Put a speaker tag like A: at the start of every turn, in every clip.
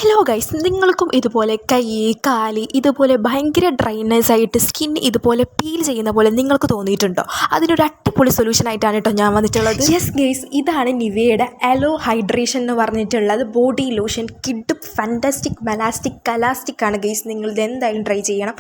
A: Hello guys, നിങ്ങൾക്കും ഇതുപോലെ കൈ കാല് ഇതുപോലെ ഭയങ്കര ഡ്രൈനെസ് ആയിട്ട് സ്കിൻ ഇതുപോലെ പീൽ ചെയ്യുന്ന പോലെ നിങ്ങൾക്ക് തോന്നിയിട്ടുണ്ടോ? അതിനൊരു അടിപൊളി സൊല്യൂഷൻ ആയിട്ടാണ് കേട്ടോ ഞാൻ വന്നിട്ടുള്ളത്. യെസ് ഗൈസ്, ഇതാണ് നിവയുടെ അലോ ഹൈഡ്രേഷൻ എന്ന് പറഞ്ഞിട്ടുള്ളത് ബോഡി ലോഷൻ. കിഡ് ഫാൻറ്റാസ്റ്റിക് മെലാസ്റ്റിക് കലാസ്റ്റിക് ആണ് ഗൈസ്. നിങ്ങൾ ഇത് എന്തായാലും ട്രൈ ചെയ്യണം.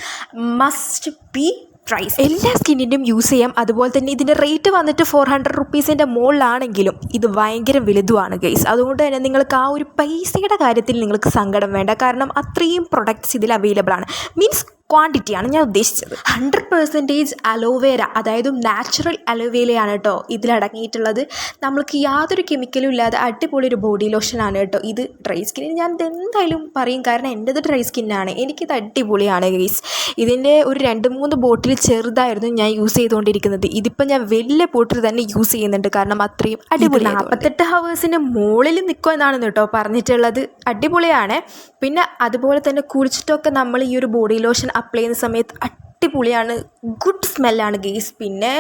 A: Must be price. എല്ലാ സ്കിന്നിൻ്റെയും യൂസ് ചെയ്യാം. അതുപോലെ തന്നെ ഇതിൻ്റെ റേറ്റ് വന്നിട്ട് 400 റുപ്പീസിൻ്റെ മുകളിലാണെങ്കിലും ഇത് ഭയങ്കര വലുതുമാണ് ഗൈസ്. അതുകൊണ്ട് തന്നെ നിങ്ങൾക്ക് ആ ഒരു പൈസയുടെ കാര്യത്തിൽ നിങ്ങൾക്ക് സങ്കടം വേണ്ട. കാരണം അത്രയും പ്രൊഡക്ട്സ് ഇതിൽ അവൈലബിൾ ആണ്. മീൻസ് ക്വാണ്ടിറ്റിയാണ് ഞാൻ ഉദ്ദേശിച്ചത്. 100% അലോവേര, അതായത് നാച്ചുറൽ അലോവേരയാണ് കേട്ടോ ഇതിലടങ്ങിയിട്ടുള്ളത്. നമ്മൾക്ക് യാതൊരു കെമിക്കലും ഇല്ലാതെ അടിപൊളി ഒരു ബോഡി ലോഷനാണ് കേട്ടോ ഇത്. ഡ്രൈ സ്കിന്നിന് ഞാൻ എന്തായാലും പറയും, കാരണം എൻ്റെത് ഡ്രൈ സ്കിന്നാണ്. എനിക്കിത് അടിപൊളിയാണ് ഗൈസ്. ഇതിൻ്റെ ഒരു 2-3 ബോട്ടിൽ ചെറുതായിരുന്നു ഞാൻ യൂസ് ചെയ്തുകൊണ്ടിരിക്കുന്നത്. ഇതിപ്പോൾ ഞാൻ വലിയ ബോട്ടിൽ തന്നെ യൂസ് ചെയ്യുന്നുണ്ട്, കാരണം അത്രയും അടിപൊളി. 48 ഹവേഴ്സിന് മുകളിൽ നിൽക്കുമെന്നാണ് കേട്ടോ പറഞ്ഞിട്ടുള്ളത്. അടിപൊളിയാണ്. പിന്നെ അതുപോലെ തന്നെ കുളിച്ചിട്ടൊക്കെ നമ്മൾ ഈ ഒരു ബോഡി ലോഷൻ അപ്ലൈ ചെയ്യുന്ന സമയത്ത് അടിപൊളിയാണ്. ഗുഡ് സ്മെല്ലാണ് ഗെയ്സ്. പിന്നെ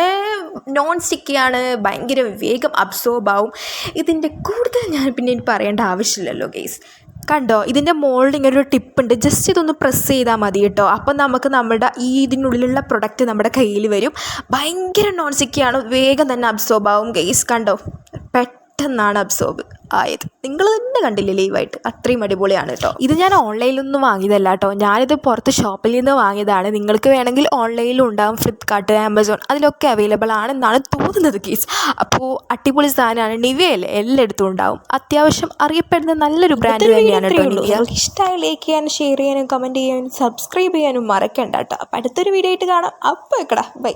A: നോൺ സ്റ്റിക്കിയാണ്, ഭയങ്കര വേഗം അബ്സോർബ് ആവും. ഇതിൻ്റെ കൂടുതൽ ഞാൻ പിന്നെ പറയേണ്ട ആവശ്യമില്ലല്ലോ ഗെയ്സ്. കണ്ടോ, ഇതിൻ്റെ മുകളിൽ ഇങ്ങനെ ഒരു ടിപ്പുണ്ട്. ജസ്റ്റ് ഇതൊന്ന് പ്രസ് ചെയ്താൽ മതി കേട്ടോ. അപ്പം നമുക്ക് നമ്മുടെ ഇതിനുള്ളിലുള്ള പ്രൊഡക്റ്റ് നമ്മുടെ കയ്യിൽ വരും. ഭയങ്കര നോൺ സ്റ്റിക്കിയാണ്, വേഗം തന്നെ അബ്സോർബ് ആവും ഗെയ്സ്. കണ്ടോ, പെട്ടെന്നാണ് അബ്സോർബ് ആയത്. നിങ്ങൾ തന്നെ കണ്ടില്ലേ ലൈവായിട്ട്. അത്രയും അടിപൊളിയാണ് കേട്ടോ. ഇത് ഞാൻ ഓൺലൈനിലൊന്നും വാങ്ങിയതല്ല കേട്ടോ, ഞാനിത് പുറത്ത് ഷോപ്പിൽ നിന്ന് വാങ്ങിയതാണ്. നിങ്ങൾക്ക് വേണമെങ്കിൽ ഓൺലൈനിലും ഉണ്ടാകും, ഫ്ലിപ്കാർട്ട്, ആമസോൺ, അതിലൊക്കെ അവൈലബിൾ ആണെന്നാണ് തോന്നുന്നത് കേസ്. അപ്പോൾ അടിപൊളി സാധനമാണ്. നിവയല്ലേ, എല്ലായിടത്തും ഉണ്ടാവും. അത്യാവശ്യം അറിയപ്പെടുന്ന നല്ലൊരു ബ്രാൻഡ് തന്നെയാണ് കേട്ടോ നിവ്യ. ഇഷ്ടമായി ലൈക്ക് ചെയ്യാനും ഷെയർ ചെയ്യാനും കമൻറ്റ് ചെയ്യാനും സബ്സ്ക്രൈബ് ചെയ്യാനും മറക്കണ്ട കേട്ടോ. അപ്പോൾ അടുത്തൊരു വീഡിയോ ആയിട്ട് കാണാം. അപ്പോൾ വെക്കടാ, ബൈ.